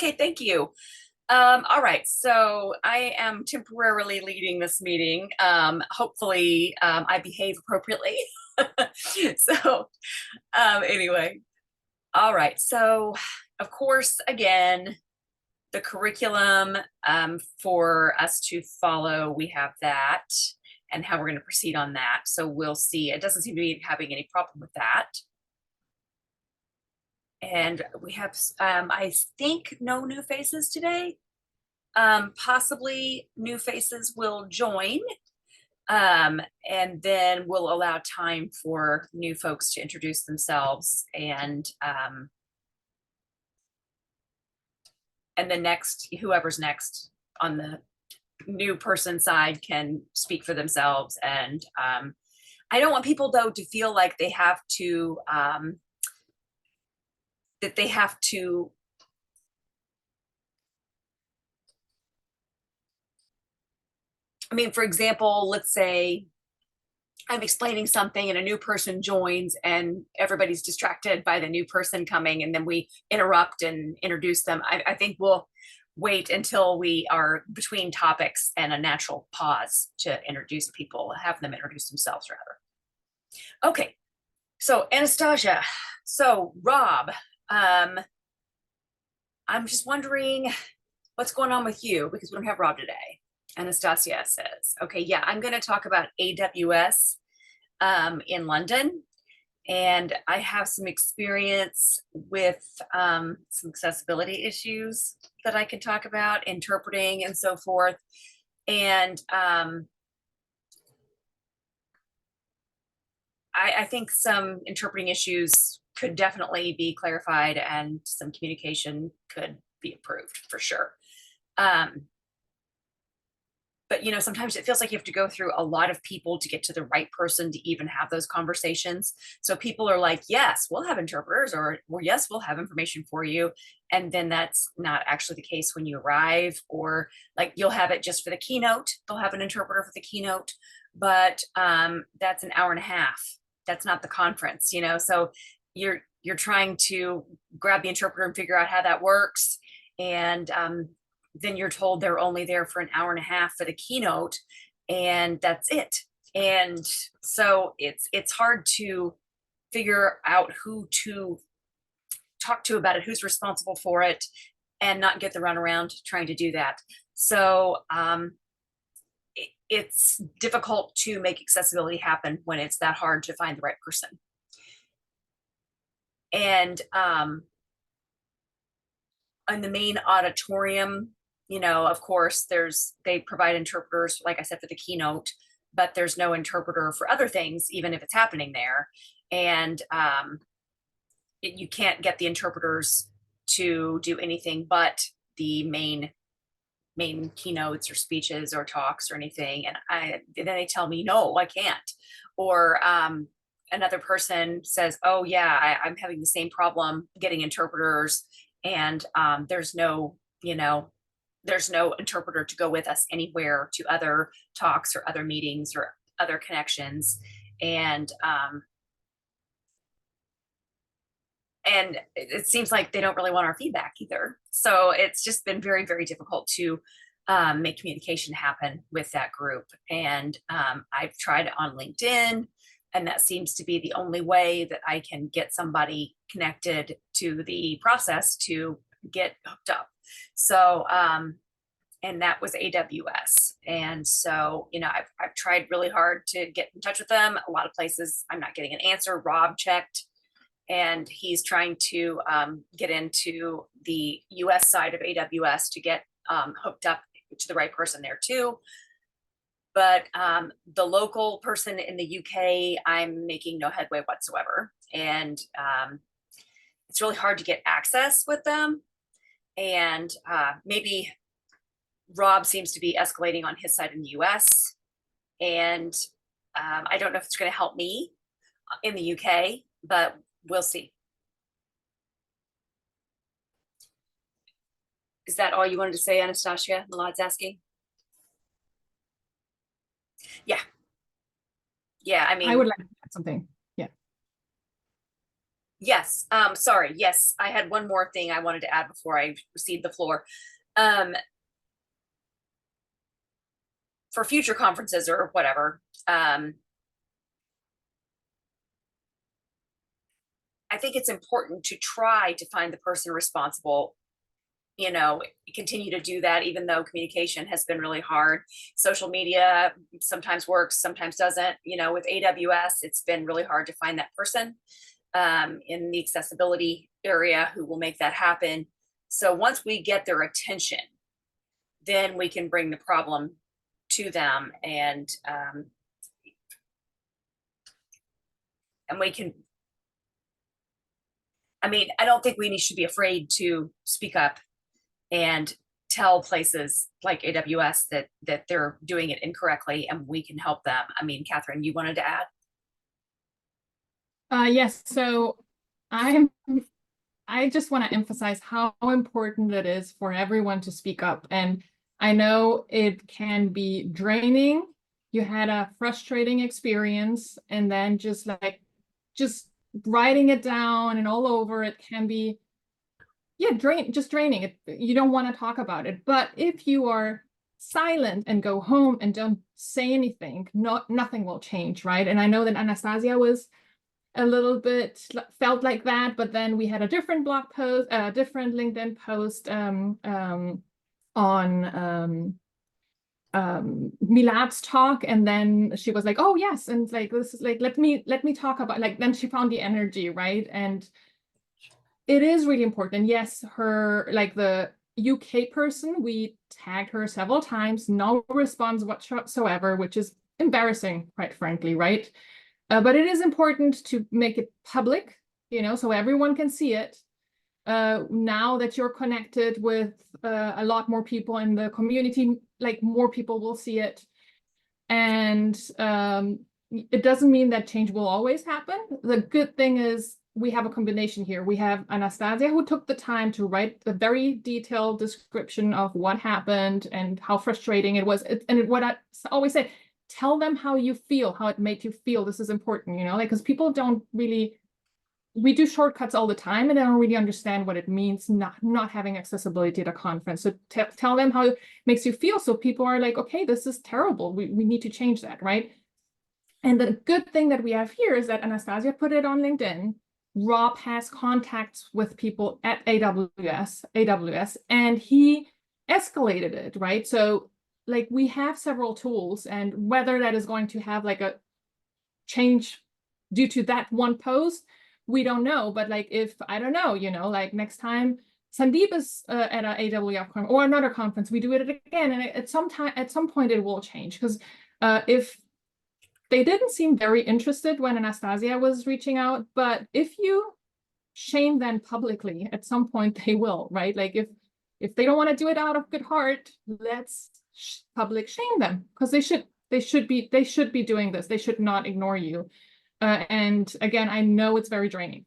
Okay, thank you. All right, so I am temporarily leading this meeting. Hopefully, I behave appropriately. So, anyway, all right. So, of course, again, the curriculum for us to follow, we have that and how we're going to proceed on that. So we'll see. It doesn't seem to be having any problem with that. And we have, I think, no new faces today. Possibly new faces will join, and then we'll allow time for new folks to introduce themselves, and then next, whoever's next on the new person side can speak for themselves. And I don't want people though to feel like they have to that they have to I mean, for example, let's say I'm explaining something and a new person joins and everybody's distracted by the new person coming, and then we interrupt and introduce them. I think we'll wait until we are between topics and a natural pause to introduce people, have them introduce themselves rather. Okay, so Anastasia, so Rob, I'm just wondering what's going on with you because we don't have Rob today. Anastasia says, okay, yeah, I'm going to talk about AWS in London. And I have some experience with some accessibility issues that I can talk about, interpreting and so forth. And I think some interpreting issues could definitely be clarified and some communication could be improved for sure. But sometimes it feels like you have to go through a lot of people to get to the right person to even have those conversations. So people are like, yes, we'll have interpreters, or yes, we'll have information for you. And then that's not actually the case when you arrive, or like you'll have it just for the keynote. They'll have an interpreter for the keynote, but that's an hour and a half. That's not the conference, so you're trying to grab the interpreter and figure out how that works. And then you're told they're only there for an hour and a half for the keynote, and that's it. And so it's hard to figure out who to talk to about it, who's responsible for it, and not get the runaround trying to do that. So it's difficult to make accessibility happen when it's that hard to find the right person. And in the main auditorium, of course, they provide interpreters, like I said, for the keynote, but there's no interpreter for other things, even if it's happening there. And you can't get the interpreters to do anything but the main keynotes or speeches or talks or anything. And then they tell me, no, I can't. Or another person says, oh yeah, I'm having the same problem getting interpreters, and there's no interpreter to go with us anywhere to other talks or other meetings or other connections. And it seems like they don't really want our feedback either. So it's just been very, very difficult to make communication happen with that group. And I've tried on LinkedIn, and that seems to be the only way that I can get somebody connected to the process to get hooked up. So, and that was AWS. And so, I've tried really hard to get in touch with them. A lot of places I'm not getting an answer. Rob checked, and he's trying to get into the US side of AWS to get hooked up to the right person there too. But the local person in the UK, I'm making no headway whatsoever. And it's really hard to get access with them. And maybe Rob seems to be escalating on his side in the US. And I don't know if it's going to help me in the UK, but we'll see. Is that all you wanted to say, Anastasia? Milad's asking. Yeah. Yeah, I mean, I would like to add something. Yeah. Yes, sorry. Yes, I had one more thing I wanted to add before I cede the floor. Um, for future conferences or whatever, I think it's important to try to find the person responsible, you know, continue to do that, even though communication has been really hard. Social media sometimes works, sometimes doesn't. You know, with AWS, it's been really hard to find that person in the accessibility area who will make that happen. So once we get their attention, then we can bring the problem to them, and we can. I mean, I don't think we should be afraid to speak up and tell places like AWS that they're doing it incorrectly, and we can help them. I mean, Catherine, you wanted to add? Yes, so I just want to emphasize how important it is for everyone to speak up. And I know it can be draining. You had a frustrating experience, and then just writing it down and all over it can be, yeah, just draining it. You don't want to talk about it. But if you are silent and go home and don't say anything, nothing will change, right? And I know that Anastasia was a little bit felt like that, but then we had a different blog post, a different LinkedIn post on Milad's talk, and then she was like, "Oh yes," and like this is like let me talk about like then she found the energy, right? And it is really important. Yes, her like the UK person, we tagged her several times, no response whatsoever, which is embarrassing, quite frankly, right? But it is important to make it public, you know, so everyone can see it. Now that you're connected with a lot more people in the community, like more people will see it. And it doesn't mean that change will always happen. The good thing is we have a combination here. We have Anastasia who took the time to write a very detailed description of what happened and how frustrating it was. What I always say, tell them how you feel, how it made you feel. This is important, you know, like because people don't really, we do shortcuts all the time and they don't really understand what it means not having accessibility at a conference. So tell them how it makes you feel, so people are like, okay, this is terrible, we need to change that, right? And the good thing that we have here is that Anastasia put it on LinkedIn. Rob has contacts with people at AWS, and he escalated it, right? So like we have several tools, and whether that is going to have like a change due to that one post, we don't know. But like if I don't know, you know, like next time Sandeep is at an AWS conference or another conference, we do it again, and at some point it will change, because if they didn't seem very interested when Anastasia was reaching out, but if you shame them publicly, at some point they will, right? Like if they don't want to do it out of good heart, let's public shame them, because they should be doing this. They should not ignore you. And again, I know it's very draining,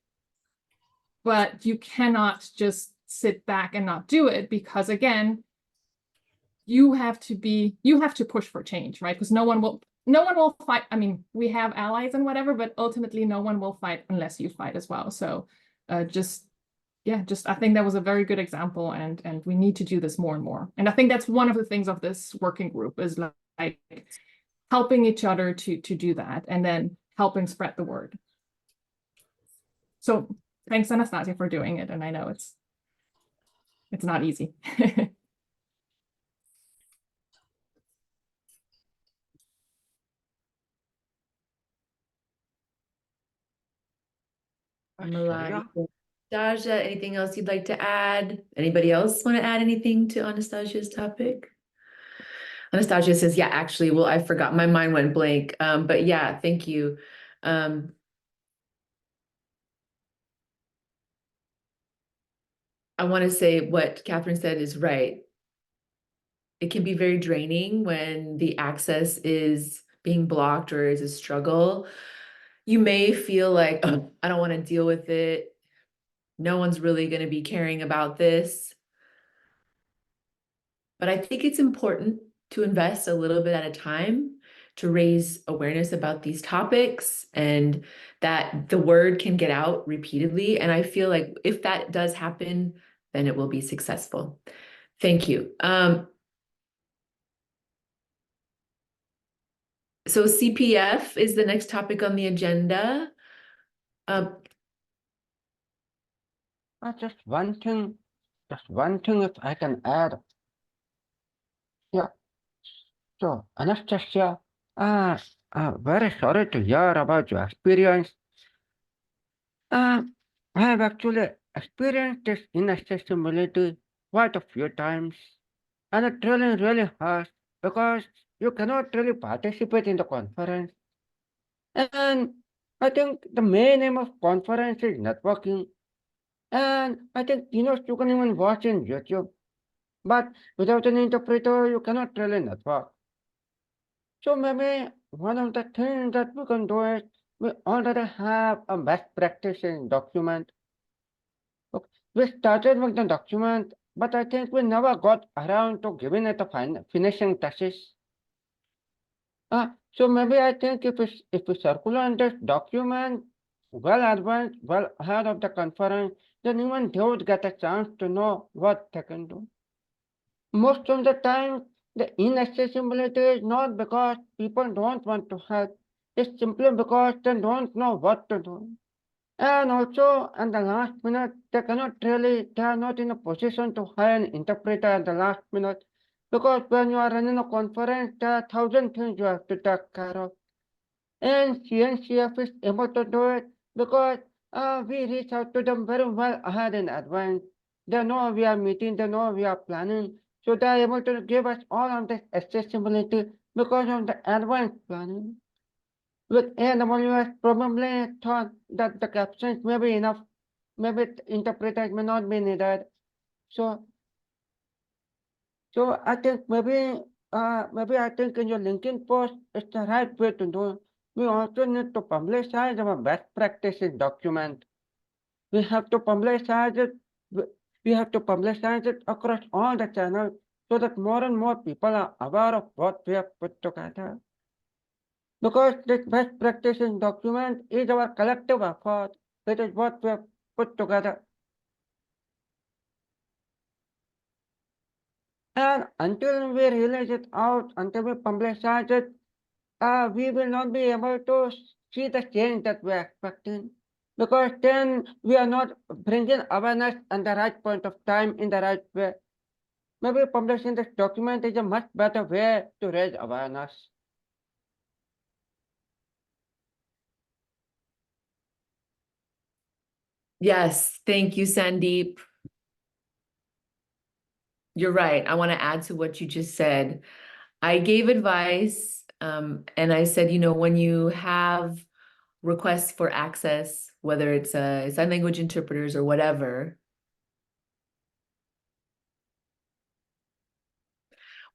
but you cannot just sit back and not do it, because again, you have to push for change, right? Because no one will fight. I mean, we have allies and whatever, but ultimately no one will fight unless you fight as well. So just I think that was a very good example, and we need to do this more and more. And I think that's one of the things of this working group is like helping each other to do that, and then helping spread the word. So thanks, Anastasia, for doing it. And I know it's not easy. Anastasia, anything else you'd like to add? Anybody else want to add anything to Anastasia's topic? Anastasia says, yeah, actually, well, I forgot. My mind went blank. But yeah, thank you. I want to say what Catherine said is right. It can be very draining when the access is being blocked or is a struggle. You may feel like, oh, I don't want to deal with it. No one's really going to be caring about this. But I think it's important to invest a little bit at a time to raise awareness about these topics and that the word can get out repeatedly. And I feel like if that does happen, then it will be successful. Thank you. So CPF is the next topic on the agenda. Just one thing if I can add. Yeah. So, Anastasia, very sorry to hear about your experience. I have actually experienced this inaccessibility quite a few times, and it really hurts because you cannot really participate in the conference. And I think the main aim of conference is networking. And I think you can even watch in YouTube, but without an interpreter, you cannot really network. So maybe one of the things that we can do is we already have a best practices document. Okay. We started with the document, but I think we never got around to giving it a finishing touches. So maybe I think if we circulate this document well advanced, well ahead of the conference, then even they would get a chance to know what they can do. Most of the time, the inaccessibility is not because people don't want to help. It's simply because they don't know what to do. And also, at the last minute, they are not in a position to hire an interpreter at the last minute. Because when you are running a conference, there are 1,000 things you have to take care of. And CNCF is able to do it because we reach out to them very well ahead in advance. They know we are meeting, they know we are planning. So they are able to give us all of this accessibility because of the advanced planning. With AWS, probably thought that the captions may be enough, maybe interpreters may not be needed. So I think maybe I think in your LinkedIn post, it's the right way to do. We also need to publicize our best practices document. We have to publicize it. We have to publicize it across all the channels so that more and more people are aware of what we have put together. Because this best practices document is our collective effort. It is what we have put together. And until we release it out, until we publicize it, we will not be able to see the change that we are expecting. Because then we are not bringing awareness at the right point of time in the right way. Maybe publishing this document is a much better way to raise awareness. Yes, thank you, Sandeep. You're right. I want to add to what you just said. I gave advice, and I said, when you have requests for access, whether it's sign language interpreters or whatever,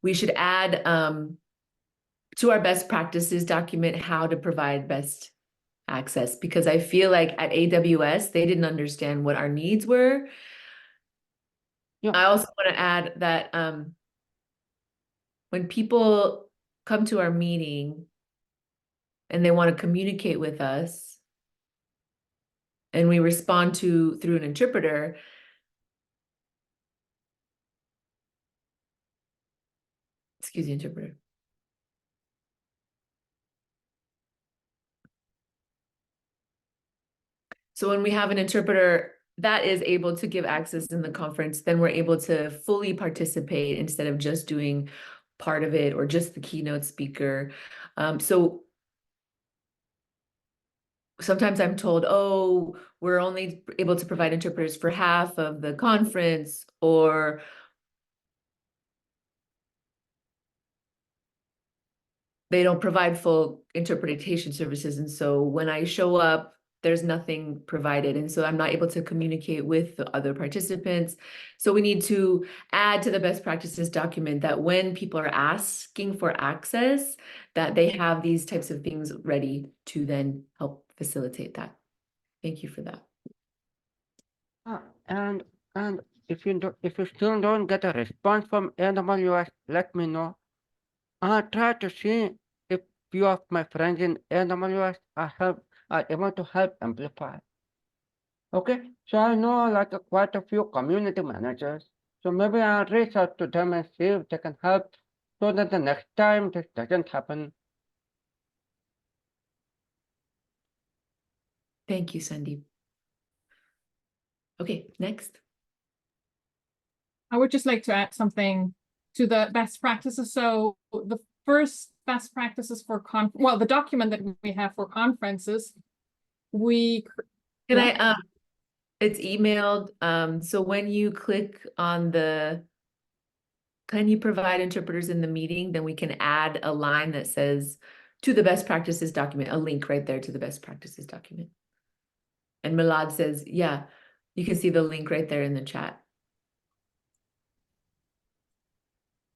we should add to our best practices document how to provide best access, because I feel like at AWS, they didn't understand what our needs were. Yeah. I also want to add that when people come to our meeting and they want to communicate with us and we respond through an interpreter, excuse the interpreter. So when we have an interpreter that is able to give access in the conference, then we're able to fully participate instead of just doing part of it or just the keynote speaker. So sometimes I'm told, oh, we're only able to provide interpreters for half of the conference, or they don't provide full interpretation services. And so when I show up, there's nothing provided. And so I'm not able to communicate with the other participants. So we need to add to the best practices document that when people are asking for access, that they have these types of things ready to then help facilitate that. Thank you for that. And if you still don't get a response from AWS, let me know. I'll try to see if few of my friends in AWS are able to help amplify. Okay, so I know like quite a few community managers. So maybe I'll reach out to them and see if they can help so that the next time this doesn't happen. Thank you, Sandeep. Okay, next. I would just like to add something to the best practices. So the first best practices for the document that we have for conferences, Can Yeah. it's emailed, so when you click on can you provide interpreters in the meeting, then we can add a line that says to the best practices document, a link right there to the best practices document. And Milad says, yeah, you can see the link right there in the chat.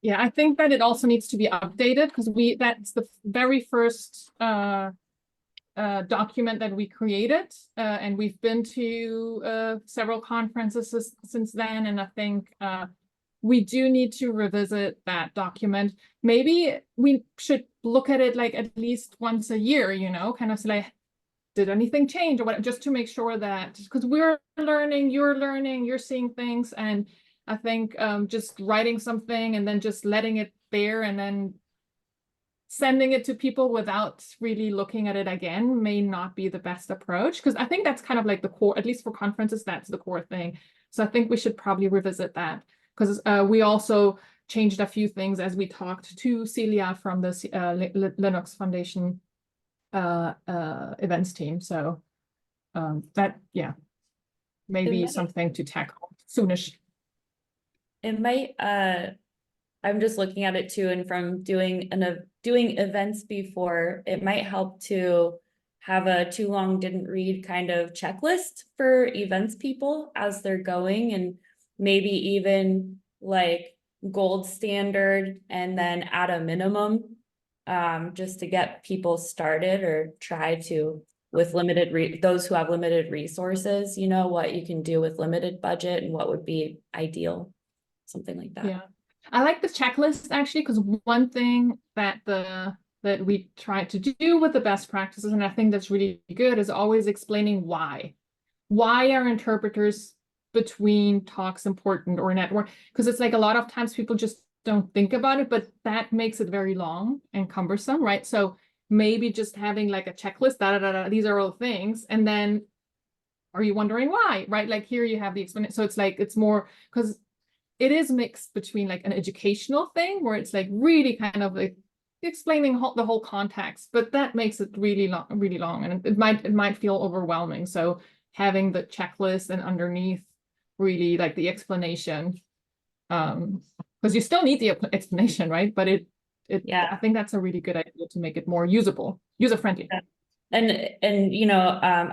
Yeah, I think that it also needs to be updated because that's the very first document that we created, and we've been to several conferences since then, and I think we do need to revisit that document. Maybe we should look at it like at least once a year, kind of like, did anything change or what, just to make sure that, because we're learning, you're seeing things, and I think just writing something and then just letting it there and then sending it to people without really looking at it again may not be the best approach, because I think that's kind of like the core, at least for conferences, that's the core thing. So I think we should probably revisit that, because we also changed a few things as we talked to Celia from the Linux Foundation events team. So that, yeah, maybe something to tackle soonish. It might, I'm just looking at it too, and from doing events before, it might help to have a too long didn't read kind of checklist for events people as they're going, and maybe even like gold standard and then at a minimum, just to get people started or try to with those who have limited resources, what you can do with limited budget and what would be ideal. Something like that. Yeah, I like the checklist actually, because one thing that we try to do with the best practices, and I think that's really good, is always explaining why are interpreters between talks important or network, because it's like a lot of times people just don't think about it, but that makes it very long and cumbersome, right? So maybe just having like a checklist, these are all things, and then are you wondering why, right? Like here you have the explanation. So it's like, it's more, because it is mixed between like an educational thing where it's like really kind of like explaining the whole context, but that makes it really long, and it might feel overwhelming. So having the checklist and underneath really like the explanation, because you still need the explanation, right? But Yeah. I think that's a really good idea to make it more user-friendly. Yeah. And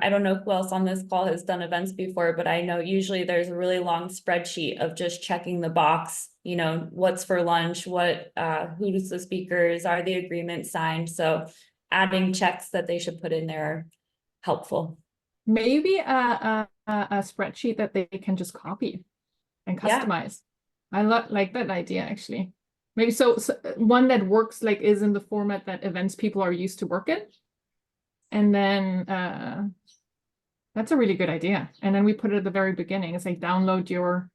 I don't know who else on this call has done events before, but I know usually there's a really long spreadsheet of just checking the box, what's for lunch, who's the speakers, are the agreements signed? So adding checks that they should put in there are helpful. Maybe a spreadsheet that they can just copy and customize. I like that idea actually. Maybe so one that works like is in the format that events people are used to work in. And then that's a really good idea. And then we put it at the very beginning. It's like download your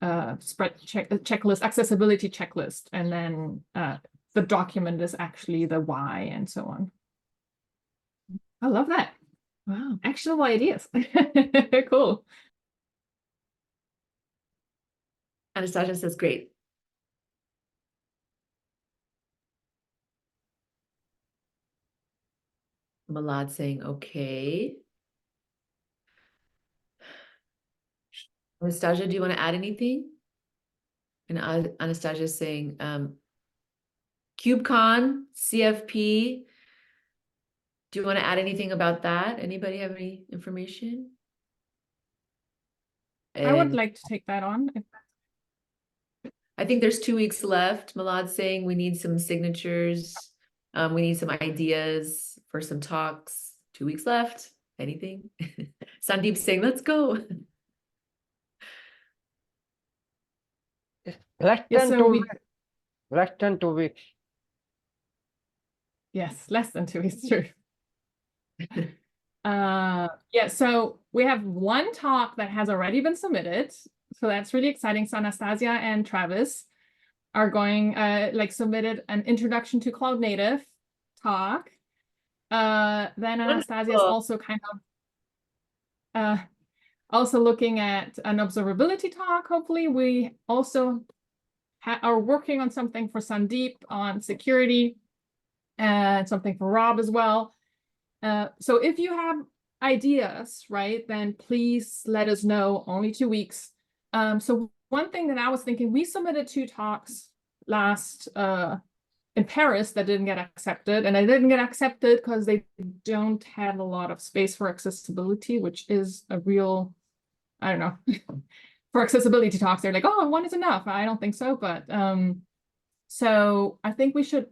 checklist, accessibility checklist, and then the document is actually the why and so on. I love that. Wow, actionable ideas. Cool. Anastasia says great. Milad saying okay. Anastasia, do you want to add anything? And Anastasia is saying KubeCon, CFP. Do you want to add anything about that? Anybody have any information? I would like to take that on. I think there's 2 weeks left. Milad's saying we need some signatures. We need some ideas for some talks. 2 weeks left. Anything? Sandeep saying, let's go. Less Yeah, than so 2 weeks. Less than 2 weeks. Yes, less than 2 weeks, true. Yeah, so we have one talk that has already been submitted. So that's really exciting. So Anastasia and Travis are going, like submitted an introduction to Cloud Native talk. Then Anastasia is Wonderful. also kind of, also looking at an observability talk. Hopefully we also are working on something for Sandeep on security and something for Rob as well. So if you have ideas, right, then please let us know. Only 2 weeks. So one thing that I was thinking, we submitted 2 talks last in Paris that didn't get accepted, and they didn't get accepted because they don't have a lot of space for accessibility, which is a real, I don't know, for accessibility talks, they're like, oh, 1 is enough. I don't think so, but so I think we should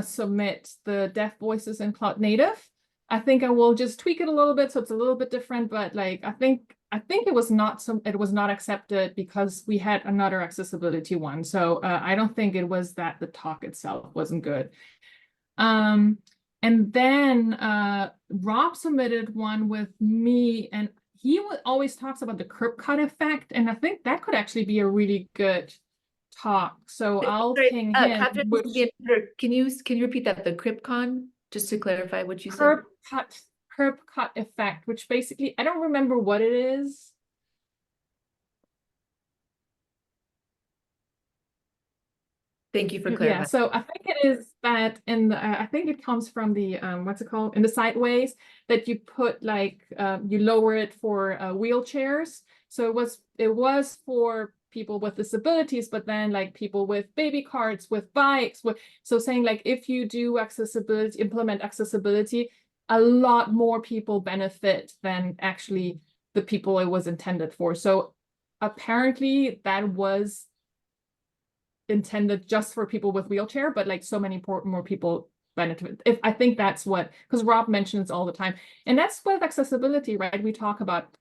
submit the Deaf Voices in Cloud Native. I think I will just tweak it a little bit so it's a little bit different, but like I think it was not accepted because we had another accessibility one. So I don't think it was that the talk itself wasn't good. And then Rob submitted one with me, and he always talks about the curb cut effect, and I think that could actually be a really good talk. So I'll Sorry, ping him. Catherine, this is the editor. Can you repeat that? The CryptCon, just to clarify what you said. Curb cut effect, which basically I don't remember what it is. Thank you for Yeah, clarifying. so I think it is that in the I think it comes from the what's it called, in the sideways, that you put like you lower it for wheelchairs. So it was for people with disabilities, but then like people with baby carts, with bikes, so saying like if you do accessibility, implement accessibility, a lot more people benefit than actually the people it was intended for. So apparently that was intended just for people with wheelchair, but like so many more people benefit. If I think that's what, because Rob mentions all the time, and that's with accessibility, right? We talk about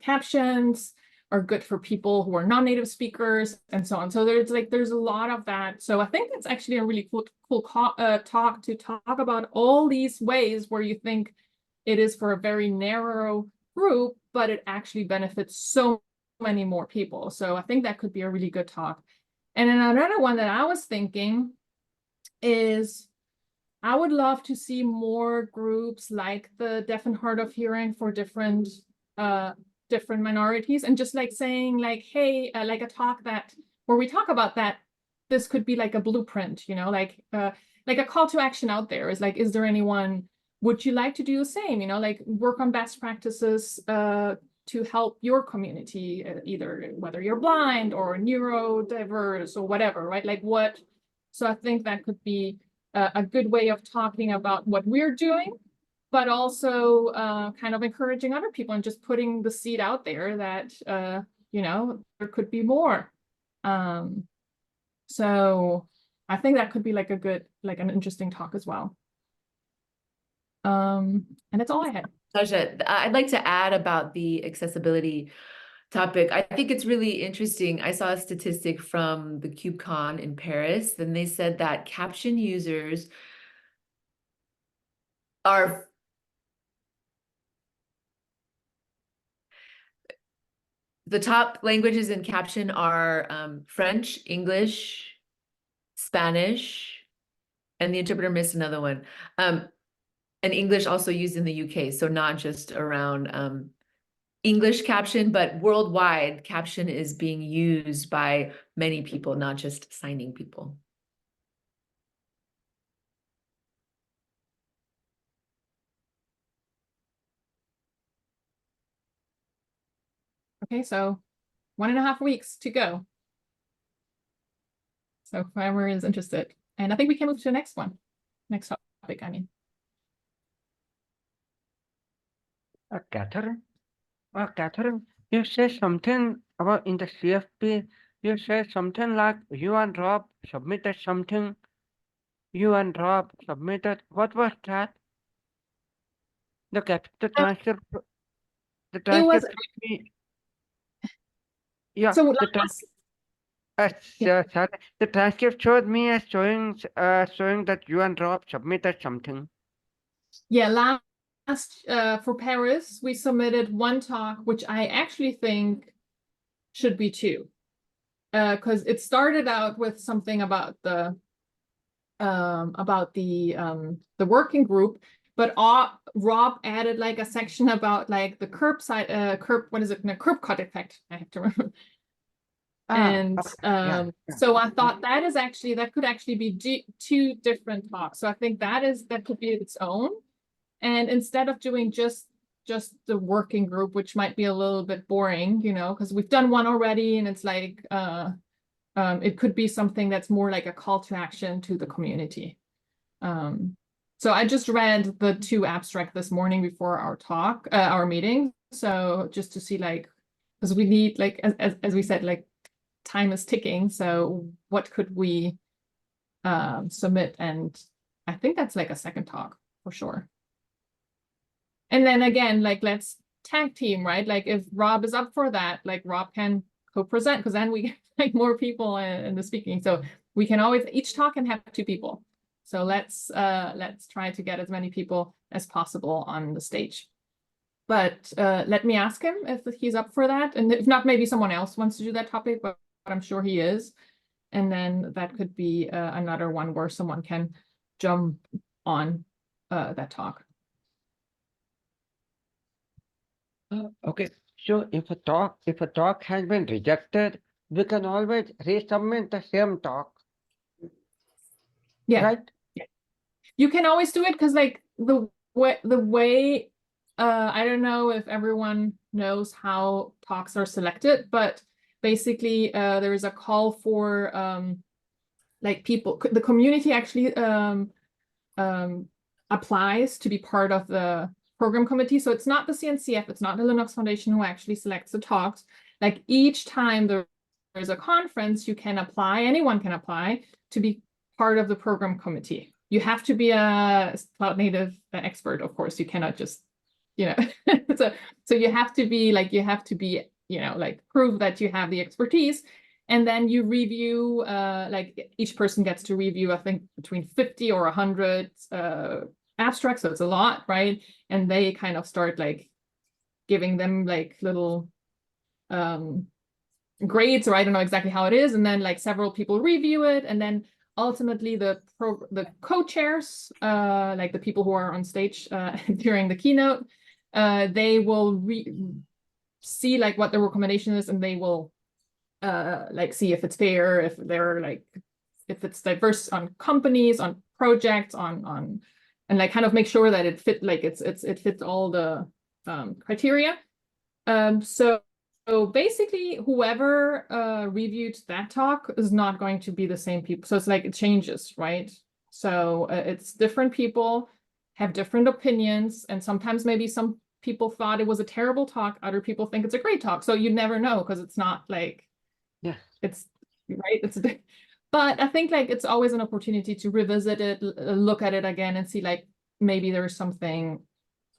captions are good for people who are non-native speakers and so on. So there's a lot of that. So I think it's actually a really cool talk to talk about all these ways where you think it is for a very narrow group, but it actually benefits so many more people. So I think that could be a really good talk. And then another one that I was thinking is I would love to see more groups like the Deaf and Hard of Hearing for different minorities, and just like saying like, hey, like a talk that where we talk about that, this could be like a blueprint, you know, like a call to action out there is like, is there anyone, would you like to do the same, you know, like work on best practices to help your community, either whether you're blind or neurodiverse or whatever, right? Like what, so I think that could be a good way of talking about what we're doing, but also kind of encouraging other people and just putting the seed out there that, you know, there could be more. So I think that could be like a good, like an interesting talk as well. And that's all I had. Sasha, I'd like to add about the accessibility topic. I think it's really interesting. I saw a statistic from the KubeCon in Paris, and they said that caption users are the top languages in caption are French, English, Spanish, and the interpreter missed another one. And English also used in the UK, so not just around English caption, but worldwide caption is being used by many people, not just signing people. Okay, so 1.5 weeks to go. So whoever is interested, and I think we can move to the next one. Next topic, I mean. Catherine, Catherine, you said something about in the CFP. You said something like you and Rob submitted something. You and Rob submitted. What was that? The transcript. The It was transcript. Yeah. so The last, Sir, the transcript showed me as showing that you and Rob submitted something. Yeah, last for Paris, we submitted one talk, which I actually think should be two. Because it started out with something about the working group, but Rob added like a section about like the curb cut effect. I have to remember. And okay. Yeah. so I thought that could actually be two different talks. So I think that could be its own. And instead of doing just the working group, which might be a little bit boring, because we've done one already, and it's like it could be something that's more like a call to action to the community. So I just read the two abstract this morning before our meeting. So just to see because we need as we said, time is ticking. So what could we submit? And I think that's like a second talk for sure. And then again, let's tag team, right? Like if Rob is up for that, Rob can co-present, because then we get more people in the speaking. So we can always, each talk can have two people. So let's try to get as many people as possible on the stage. But let me ask him if he's up for that. And if not, maybe someone else wants to do that topic, but I'm sure he is. And then that could be another one where someone can jump on that talk. Okay. So if a talk has been rejected, we can always resubmit the same talk. Yeah. Right? You can always do it because the way I don't know if everyone knows how talks are selected, but basically there is a call for people, the community actually applies to be part of the program committee. So it's not the CNCF, it's not the Linux Foundation who actually selects the talks. Like each time there's a conference, you can apply, anyone can apply to be part of the program committee. You have to be a cloud native expert, of course. You cannot just, so you have to be prove that you have the expertise. And then you review, each person gets to review, I think, between 50 or 100 abstracts. So it's a lot, right? And they kind of start giving them little grades, or I don't know exactly how it is. And then several people review it. And then ultimately the co-chairs, the people who are on stage during the keynote, they will see what the recommendation is, and they will see if it's fair, if they're if it's diverse on companies, on projects, on and kind of make sure that it fits all the criteria. So basically, whoever reviewed that talk is not going to be the same people. So it's it changes, right? So it's different people have different opinions, and sometimes maybe some people thought it was a terrible talk, other people think it's a great talk. So you never know, because it's not Yeah. it's right. But I think it's always an opportunity to revisit it, look at it again, and see maybe there's something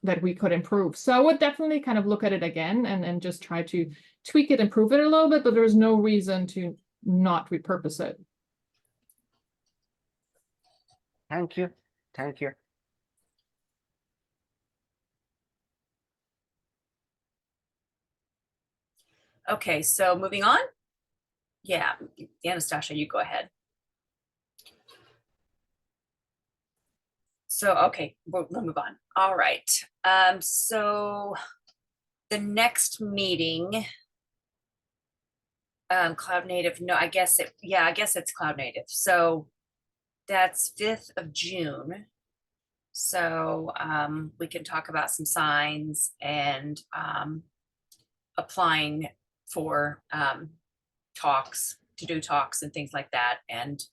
that we could improve. So I would definitely kind of look at it again and just try to tweak it, improve it a little bit, but there's no reason to not repurpose it. Thank you. Thank you. Okay, so moving on. Yeah, Anastasia, you go ahead. So, okay, we'll move on. All right. So the next meeting, Cloud Native, no, I guess it's Cloud Native. So that's 5th of June. So we can talk about some signs and applying for talks, to do talks and things like that. And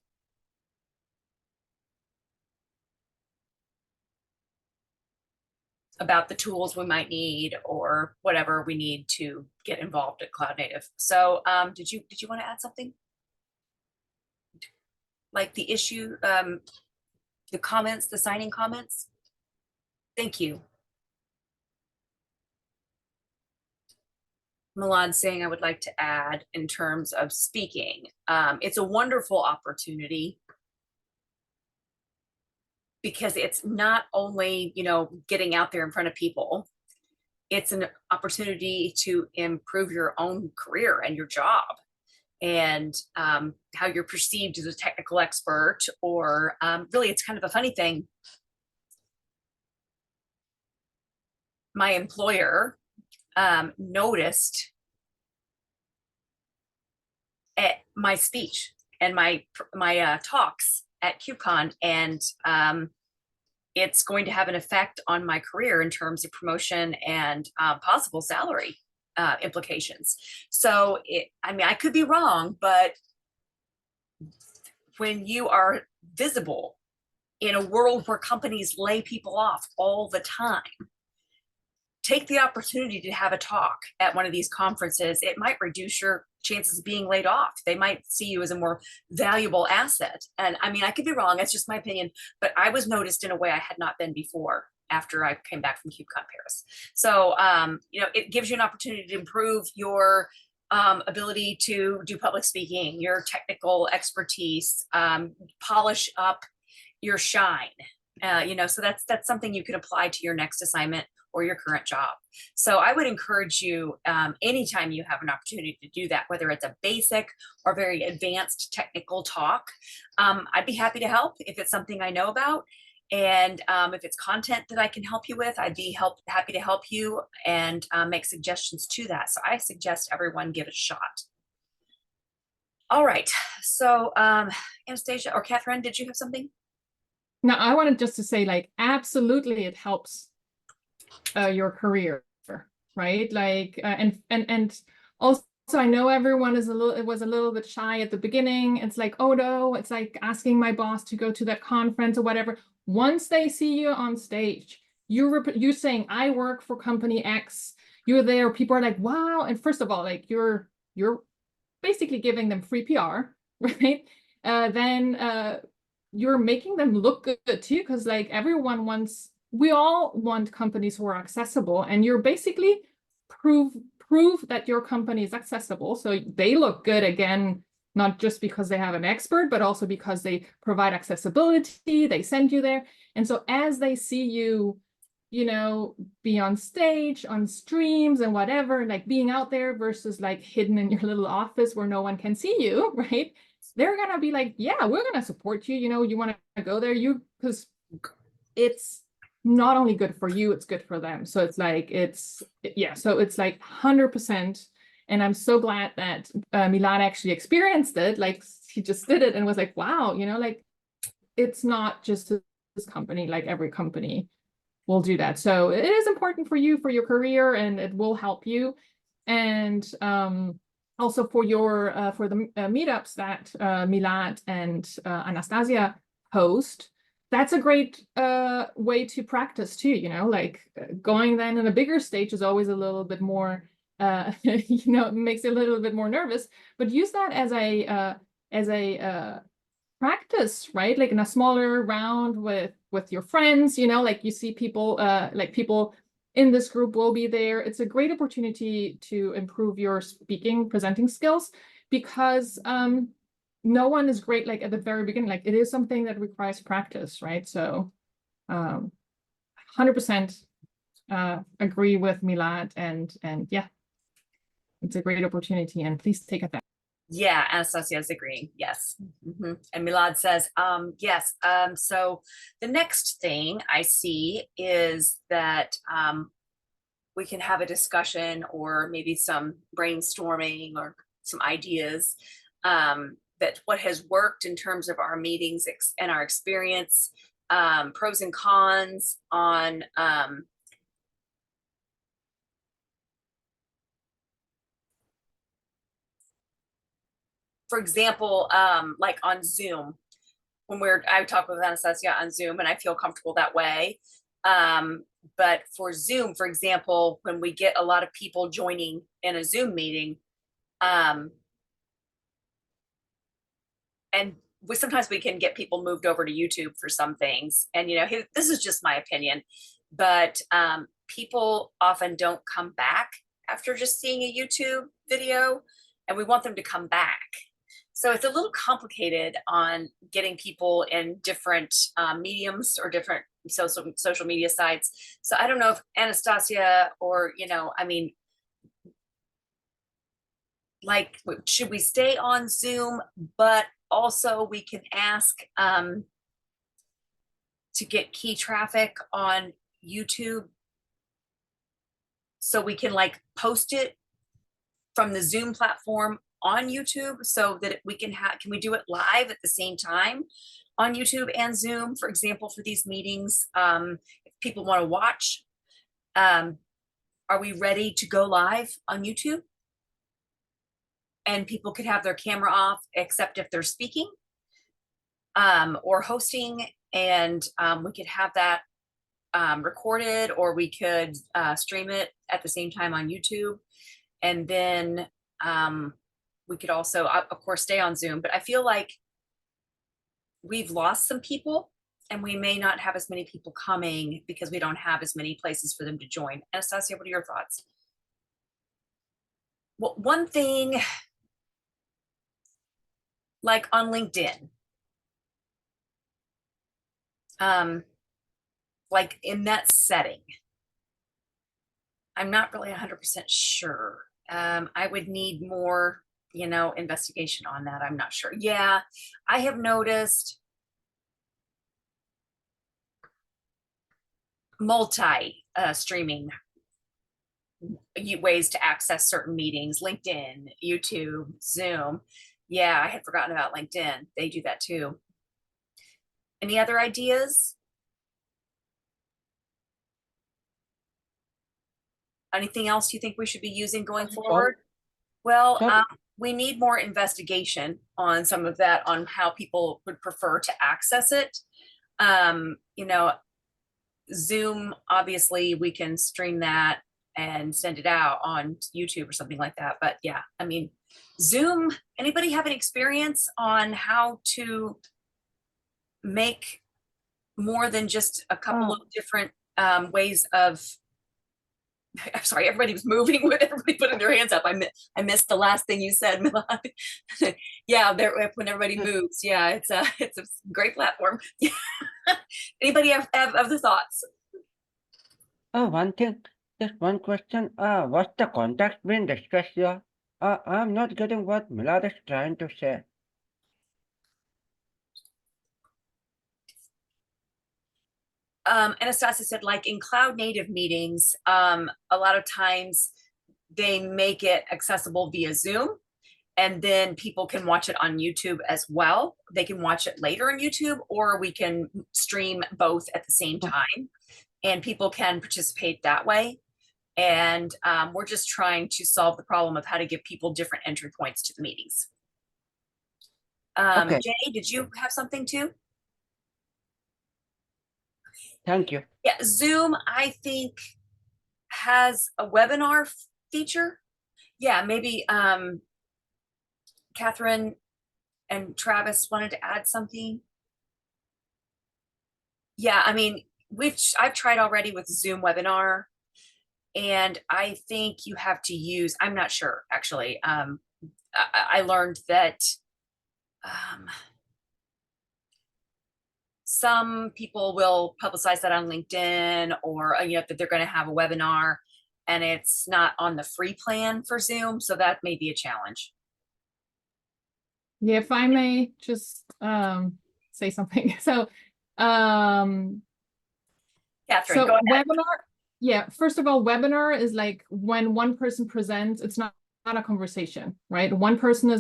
about the tools we might need, or whatever we need to get involved at Cloud Native. So did you want to add something? Like the issue, the comments, the signing comments? Thank you. Milan saying I would like to add in terms of speaking. It's a wonderful opportunity because it's not only, you know, getting out there in front of people, it's an opportunity to improve your own career and your job and how you're perceived as a technical expert, or really, it's kind of a funny thing. My employer noticed at my speech and my talks at KubeCon, and it's going to have an effect on my career in terms of promotion and possible salary implications. So I mean, I could be wrong, but when you are visible in a world where companies lay people off all the time, take the opportunity to have a talk at one of these conferences. It might reduce your chances of being laid off. They might see you as a more valuable asset. And I mean, I could be wrong, it's just my opinion, but I was noticed in a way I had not been before after I came back from KubeCon Paris. So, you know, it gives you an opportunity to improve your ability to do public speaking, your technical expertise, polish up your shine. You know, so that's something you can apply to your next assignment or your current job. So I would encourage you, anytime you have an opportunity to do that, whether it's a basic or very advanced technical talk, I'd be happy to help if it's something I know about. And if it's content that I can help you with, I'd be happy to help you and make suggestions to that. So I suggest everyone give it a shot. All right, so Anastasia or Catherine, did you have something? Now, I wanted just to say, like, absolutely, it helps your career, right? Like, and also, I know everyone is it was a little bit shy at the beginning. It's like, oh no, it's like asking my boss to go to that conference or whatever. Once they see you on stage, you're saying, I work for company X. You're there. People are like, wow. And first of all, like, you're basically giving them free PR, right? Then you're making them look good too, because like everyone wants, we all want companies who are accessible, and you're basically prove that your company is accessible. So they look good again, not just because they have an expert, but also because they provide accessibility, they send you there. And so as they see you, you know, be on stage, on streams and whatever, like being out there versus like hidden in your little office where no one can see you, right? They're gonna be like, yeah, we're gonna support you. You know, you want to go there, because it's not only good for you, it's good for them. So it's like, yeah, so it's like 100%. And I'm so glad that Milan actually experienced it. Like, he just did it and was like, wow, you know, like, it's not just this company, like every company will do that. So it is important for you, for your career, and it will help you. And also for your for the meetups that Milad and Anastasia host, that's a great way to practice too. You know, like going then in a bigger stage is always a little bit more, you know, makes it a little bit more nervous. But use that as a practice, right? Like in a smaller round with your friends. You know, like you see people like people in this group will be there. It's a great opportunity to improve your speaking, presenting skills, because no one is great like at the very beginning. Like, it is something that requires practice, right? So 100% agree with Milad, and yeah, it's a great opportunity, and please take it back. Yeah, Anastasia is agreeing. Yes. And Milad says, yes. So the next thing I see is that we can have a discussion or maybe some brainstorming or some ideas that what has worked in terms of our meetings and our experience, pros and cons on for example, like on Zoom, when I talk with Anastasia on Zoom and I feel comfortable that way. But for Zoom, for example, when we get a lot of people joining in a Zoom meeting, and sometimes we can get people moved over to YouTube for some things. And, you know, this is just my opinion, but people often don't come back after just seeing a YouTube video, and we want them to come back. So it's a little complicated on getting people in different mediums or different social media sites. So I don't know if Anastasia or, I mean, like, should we stay on Zoom, but also we can ask to get key traffic on YouTube so we can like post it from the Zoom platform on YouTube so that we can we do it live at the same time on YouTube and Zoom, for example, for these meetings? If people want to watch, are we ready to go live on YouTube? And people could have their camera off, except if they're speaking or hosting, and we could have that recorded, or we could stream it at the same time on YouTube. And then we could also, of course, stay on Zoom. But I feel like we've lost some people, and we may not have as many people coming because we don't have as many places for them to join. Anastasia, what are your thoughts? Well, one thing, like on LinkedIn, like in that setting, I'm not really 100% sure. I would need more, investigation on that. I'm not sure. Yeah, I have noticed multi streaming ways to access certain meetings: LinkedIn, YouTube, Zoom. Yeah, I had forgotten about LinkedIn. They do that too. Any other ideas? Anything else you think we should be using going forward? Well, Sure. we need more investigation on some of that, on how people would prefer to access it. Zoom, obviously we can stream that and send it out on YouTube or something like that. But yeah, I mean, Zoom, anybody have an experience on how to make more than just a couple of different ways of, I'm sorry, everybody was moving with everybody putting their hands up. I missed the last thing you said, Milan. Yeah, when everybody moves. Yeah, it's a great platform. Anybody have other thoughts? One thing, just one question. What's the context being discussed here? I'm not getting what Milad is trying to say. Anastasia said, like in cloud native meetings, a lot of times they make it accessible via Zoom, and then people can watch it on YouTube as well. They can watch it later on YouTube, or we can stream both at the same time, and people can participate that way. And we're just trying to solve the problem of how to give people different entry points to the meetings. Okay. Jay, did you have something too? Thank you. Yeah, Zoom, I think, has a webinar feature. Yeah, maybe Catherine and Travis wanted to add something. Yeah, I mean, I've tried already with Zoom webinar, and I think you have to use, I'm not sure actually. I learned that some people will publicize that on LinkedIn, or that they're going to have a webinar, and it's not on the free plan for Zoom, so that may be a challenge. Yeah, if I may just say something. So Catherine, so go ahead. webinar, yeah, first of all, webinar is like when one person presents, it's not a conversation, right? One person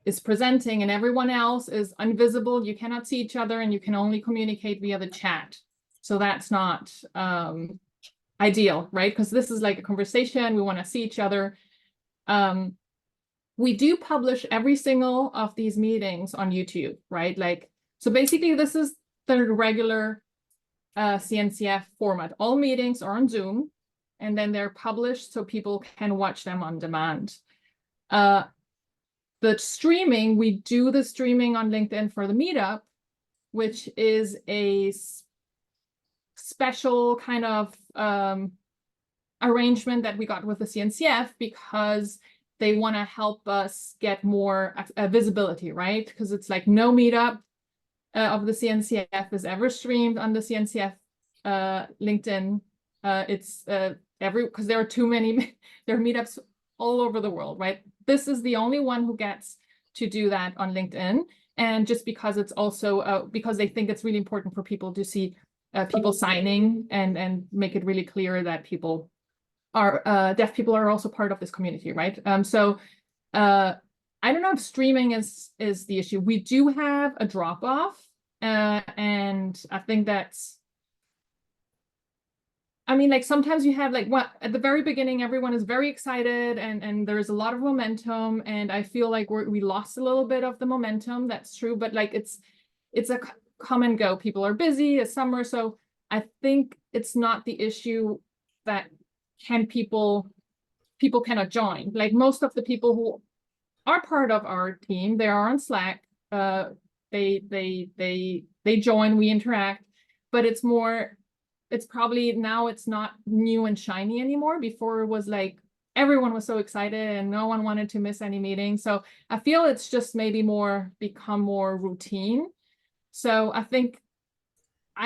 is presenting and everyone else is invisible. You cannot see each other, and you can only communicate via the chat. So that's not ideal, right? Because this is like a conversation. We want to see each other. We do publish every single of these meetings on YouTube, right? Like, so basically this is the regular CNCF format. All meetings are on Zoom, and then they're published so people can watch them on demand. The streaming, we do the streaming on LinkedIn for the meetup, which is a special kind of arrangement that we got with the CNCF because they want to help us get more visibility, right? Because it's like no meetup of the CNCF is ever streamed on the CNCF LinkedIn. It's because there are too many, there are meetups all over the world, right? This is the only one who gets to do that on LinkedIn. And just because it's also because they think it's really important for people to see people signing and make it really clear that people are deaf people are also part of this community, right? So I don't know if streaming is the issue. We do have a drop off, and I think that's. I mean, like sometimes you have like what at the very beginning, everyone is very excited and there's a lot of momentum, and I feel like we lost a little bit of the momentum. That's true, but like it's a come and go. People are busy. It's summer, so I think it's not the issue that people cannot join. Like most of the people who are part of our team, they are on Slack. They join, we interact, but it's more. It's probably now it's not new and shiny anymore. Before it was like everyone was so excited and no one wanted to miss any meeting. So I feel it's just maybe become more routine. So I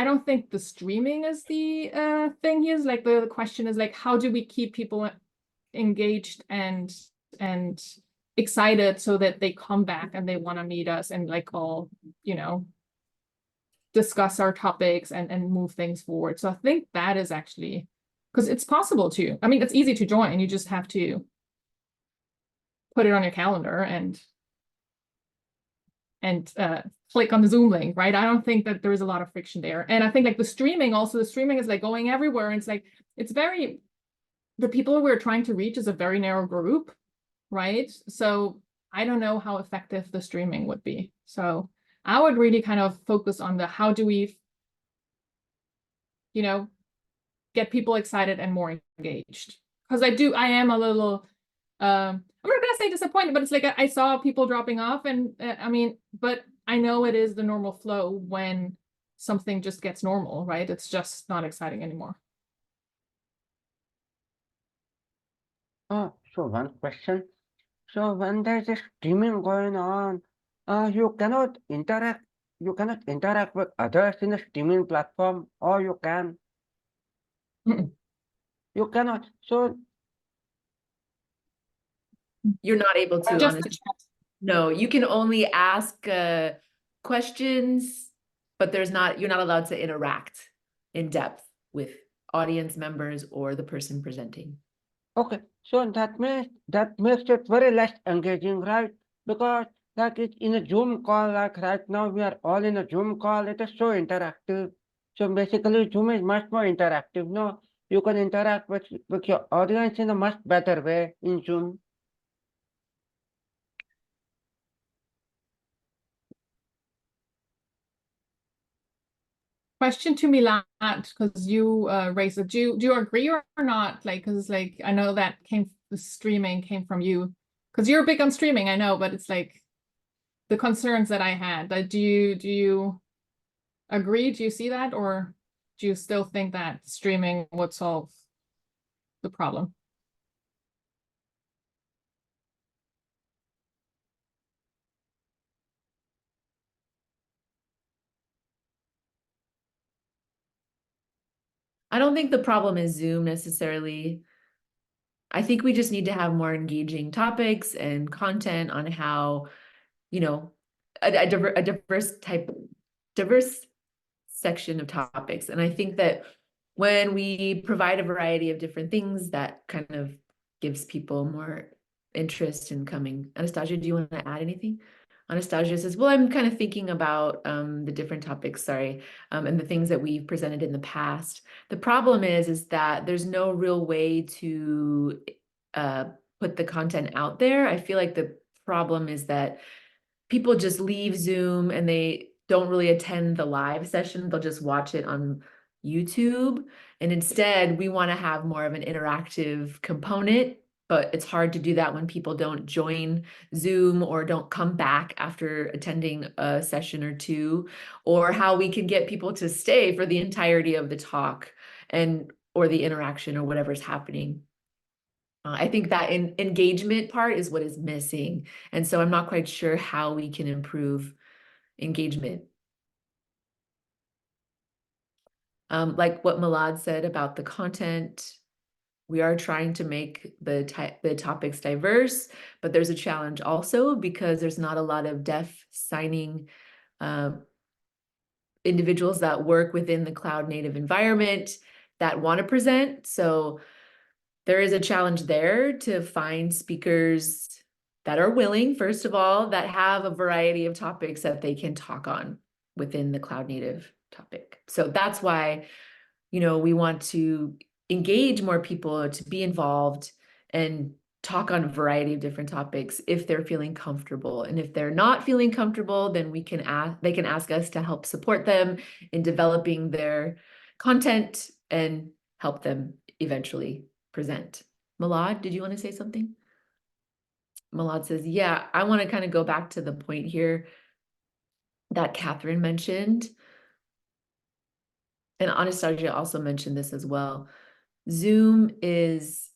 don't think the streaming is the thing here. Is like the question is like, how do we keep people engaged and excited so that they come back and they want to meet us and like all, discuss our topics and move things forward. So I think that is actually, because it's possible to. I mean, it's easy to join. You just have to put it on your calendar and click on the Zoom link, right? I don't think that there is a lot of friction there. And I think like the streaming is like going everywhere. And it's like, the people we're trying to reach is a very narrow group, right? So I don't know how effective the streaming would be. So I would really kind of focus on how do we, get people excited and more engaged. Because I am a little, I'm not gonna say disappointed, but it's like I saw people dropping off and but I know it is the normal flow when something just gets normal, right? It's just not exciting anymore. So one question. So when there's a streaming going on, you cannot interact with others in a streaming platform, or you can. You cannot. So You're not able to. Just honestly. No, you can only ask questions, but you're not allowed to interact in depth with audience members or the person presenting. okay, so that makes it very less engaging, right? Because like it's in a Zoom call, like right now we are all in a Zoom call, it is so interactive. So basically Zoom is much more interactive. No, you can interact with your audience in a much better way in Zoom. question to Milan, because you raised it. Do you agree or not? Like, because like I know that the streaming came from you, because you're big on streaming, I know, but it's like the concerns that I had. Like, do you agree? Do you see that, or do you still think that streaming would solve the problem? I don't think the problem is Zoom necessarily. I think we just need to have more engaging topics and content on how, a diverse section of topics. And I think that when we provide a variety of different things, that kind of gives people more interest in coming. Anastasia, do you want to add anything? Anastasia says, well, I'm kind of thinking about the different topics, and the things that we've presented in the past. The problem is that there's no real way to put the content out there. I feel like the problem is that people just leave Zoom and they don't really attend the live session. They'll just watch it on YouTube. And instead, we want to have more of an interactive component, but it's hard to do that when people don't join Zoom or don't come back after attending a session or two, or how we can get people to stay for the entirety of the talk. And or the interaction or whatever's happening. I think that engagement part is what is missing. And so I'm not quite sure how we can improve engagement. Like what Milad said about the content, we are trying to make the topics diverse, but there's a challenge also because there's not a lot of deaf signing individuals that work within the cloud native environment that want to present. So there is a challenge there to find speakers that are willing, first of all, that have a variety of topics that they can talk on within the cloud native topic. So that's why, we want to engage more people to be involved and talk on a variety of different topics if they're feeling comfortable. And if they're not feeling comfortable, then they can ask us to help support them in developing their content and help them eventually present. Milad, did you want to say something? Milad says, yeah, I want to kind of go back to the point here that Catherine mentioned. And Anastasia also mentioned this as well. Zoom is,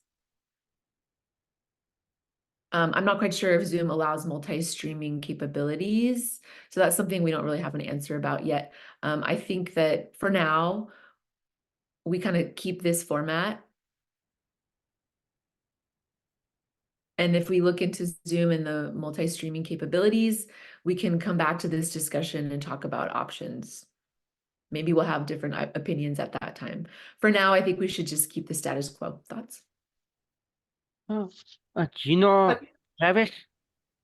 I'm not quite sure if Zoom allows multi-streaming capabilities. So that's something we don't really have an answer about yet. I think that for now, we kind of keep this format. And if we look into Zoom and the multi-streaming capabilities, we can come back to this discussion and talk about options. Maybe we'll have different opinions at that time. For now, I think we should just keep the status quo. Thoughts? Gino, But- Travis,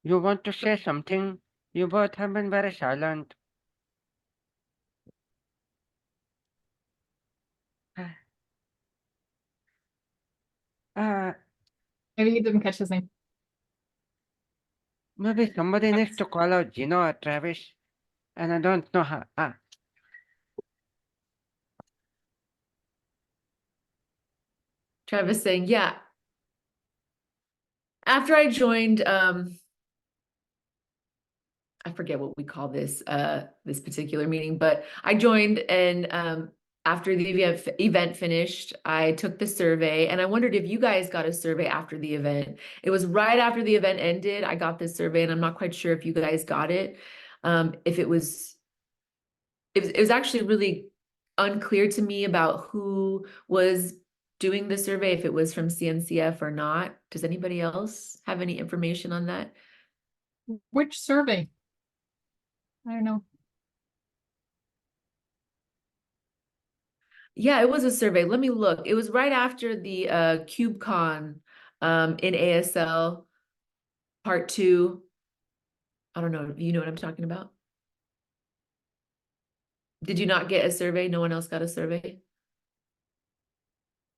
you want to say something? You both have been very silent. Uh, Maybe he didn't catch his name. maybe somebody needs to call out Gino or Travis, and I don't know how. Travis saying, yeah. After I joined, I forget what we call this particular meeting, but I joined, and after the event finished, I took the survey, and I wondered if you guys got a survey after the event. It was right after the event ended, I got this survey, and I'm not quite sure if you guys got it. If it was actually really unclear to me about who was doing the survey, if it was from CNCF or not. Does anybody else have any information on that? Which survey? I don't know. Yeah, it was a survey. Let me look. It was right after the KubeCon in ASL part 2. I don't know. You know what I'm talking about? Did you not get a survey? No one else got a survey?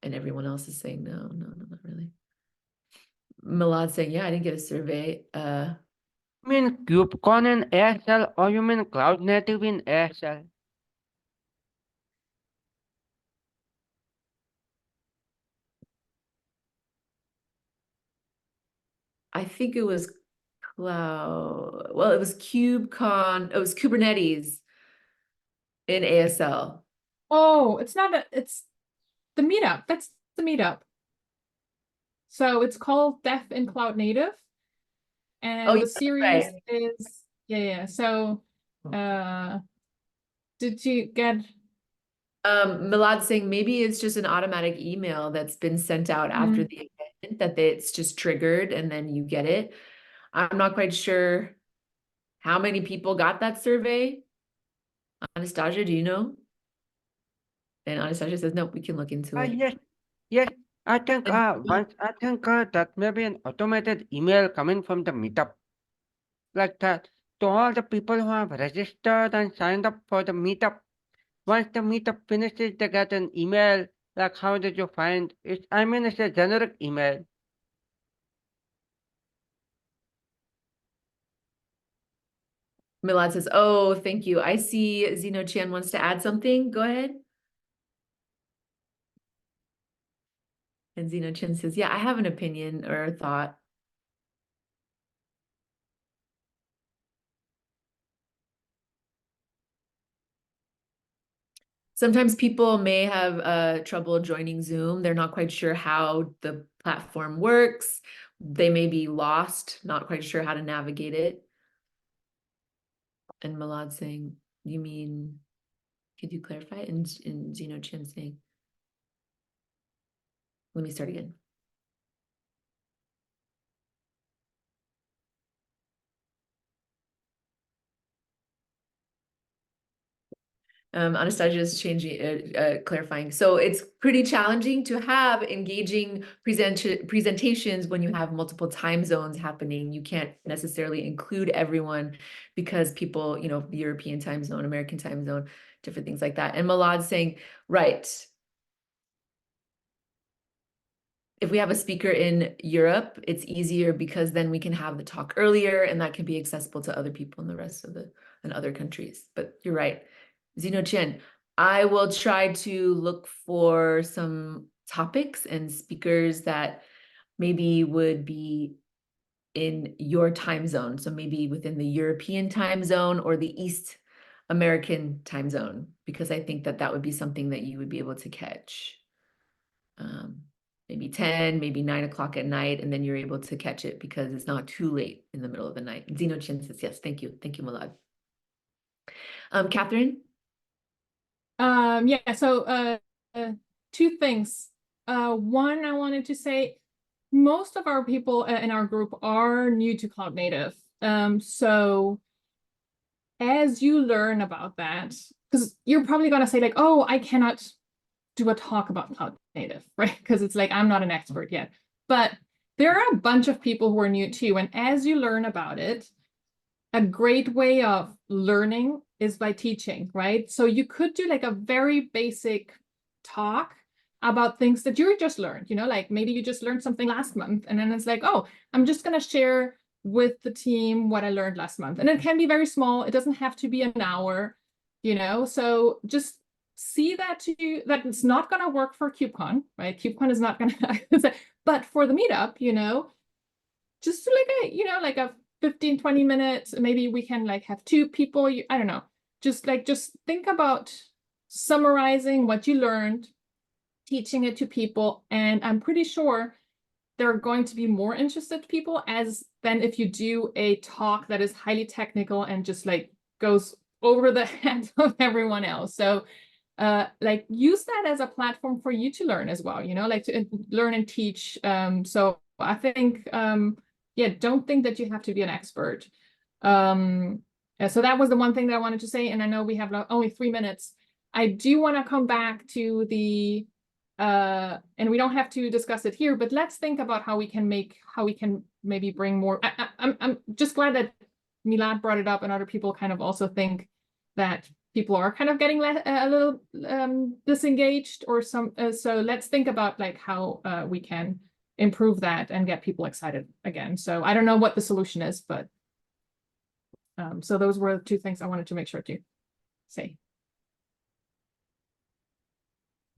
And everyone else is saying no, not really. Milad saying, yeah, I didn't get a survey. You mean KubeCon in ASL, or you mean Cloud Native in ASL? I think it was cloud. Well, it was KubeCon. It was Kubernetes in ASL. Oh, it's the meetup. That's the meetup. So it's called Deaf in Cloud Native. And Oh, the yeah, series right. is So did you get Milad saying maybe it's just an automatic email that's been sent out after the event, that it's just triggered and then you get it. I'm not quite sure how many people got that survey. Anastasia, do you know? And Anastasia says, nope, we can look into it. Yes. I think And- that may be an automated email coming from the meetup, like that, to all the people who have registered and signed up for the meetup. Once the meetup finishes, they get an email like, how did you find it? I mean, it's a generic email. Milad says, oh, thank you. I see Zeno Chan wants to add something. Go ahead. And Zeno Chan says, yeah, I have an opinion or a thought. Sometimes people may have trouble joining Zoom. They're not quite sure how the platform works. They may be lost, not quite sure how to navigate it. And Milad saying, you mean, could you clarify? And Zeno Chen saying, let me start again. Anastasia is changing, clarifying. So it's pretty challenging to have engaging presentations when you have multiple time zones happening. You can't necessarily include everyone because people, you know, European time zone, American time zone, different things like that. And Milad's saying, right. If we have a speaker in Europe, it's easier because then we can have the talk earlier and that can be accessible to other people in the rest of in other countries. But you're right. Zeno Chen, I will try to look for some topics and speakers that maybe would be in your time zone. So maybe within the European time zone or the East American time zone, because I think that would be something that you would be able to catch. Maybe 10, maybe 9 o'clock at night, and then you're able to catch it because it's not too late in the middle of the night. Zeno Chen says, yes, thank you. Thank you, Milad. Catherine? Yeah, so two things. One, I wanted to say most of our people in our group are new to cloud native. So as you learn about that, because you're probably gonna say like, oh, I cannot do a talk about cloud native, right? Because it's like, I'm not an expert yet. But there are a bunch of people who are new too. And as you learn about it, a great way of learning is by teaching, right? So you could do like a very basic talk about things that you just learned, you know, like maybe you just learned something last month and then it's like, oh, I'm just going to share with the team what I learned last month. And it can be very small. It doesn't have to be an hour, you know, so just see that that it's not going to work for KubeCon, right? KubeCon is not going to, but for the meetup, you know, just like a, you know, like a 15, 20 minutes, maybe we can like have two people, I don't know, just think about summarizing what you learned, teaching it to people. And I'm pretty sure there are going to be more interested people than if you do a talk that is highly technical and just like goes over the head of everyone else. So like use that as a platform for you to learn as well, you know, like to learn and teach. So I think, yeah, don't think that you have to be an expert. So that was the one thing that I wanted to say. And I know we have only 3 minutes. I do want to come back to the, and we don't have to discuss it here, but let's think about how we can maybe bring more. I'm just glad that Milad brought it up and other people kind of also think that people are kind of getting a little disengaged or some. So let's think about like how we can improve that and get people excited again. So I don't know what the solution is, but so those were the two things I wanted to make sure to say.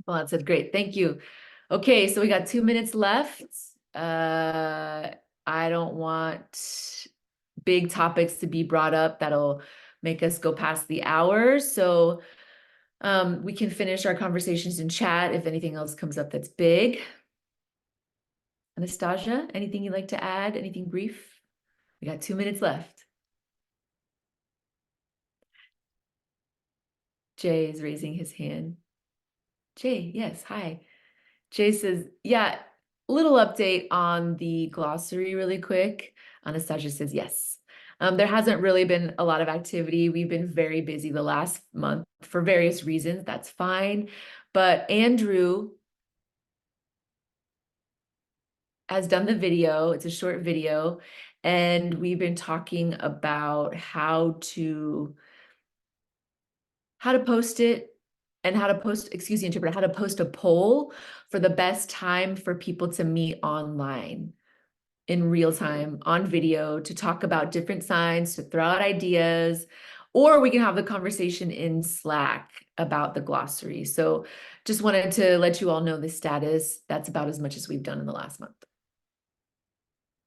Well, that said, great. Thank you. Okay, so we got 2 minutes left. I don't want big topics to be brought up that'll make us go past the hour. So we can finish our conversations in chat if anything else comes up that's big. Anastasia, anything you'd like to add? Anything brief? We got 2 minutes left. Jay is raising his hand. Jay, yes, hi. Jay says, yeah, little update on the glossary really quick. Anastasia says, yes. There hasn't really been a lot of activity. We've been very busy the last month for various reasons. That's fine. But Andrew has done the video. It's a short video. And we've been talking about how to post it and how to post, excuse the interpreter, how to post a poll for the best time for people to meet online in real time on video to talk about different signs, to throw out ideas, or we can have the conversation in Slack about the glossary. So just wanted to let you all know the status. That's about as much as we've done in the last month.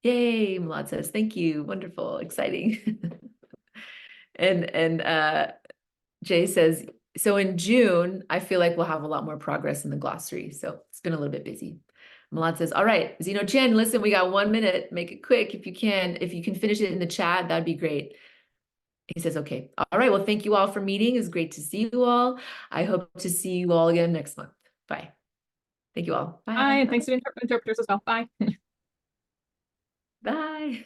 Yay, Milad says, thank you. Wonderful, exciting. And Jay says, So in June, I feel like we'll have a lot more progress in the glossary. So it's been a little bit busy. Milan says, all right, Zeno Chen, listen, we got 1 minute. Make it quick if you can. If you can finish it in the chat, that'd be great. He says, okay. All right. Well, thank you all for meeting. It's great to see you all. I hope to see you all again next month. Bye. Thank you all. Bye. Bye, and thanks to the interpreters as well. Bye. Bye.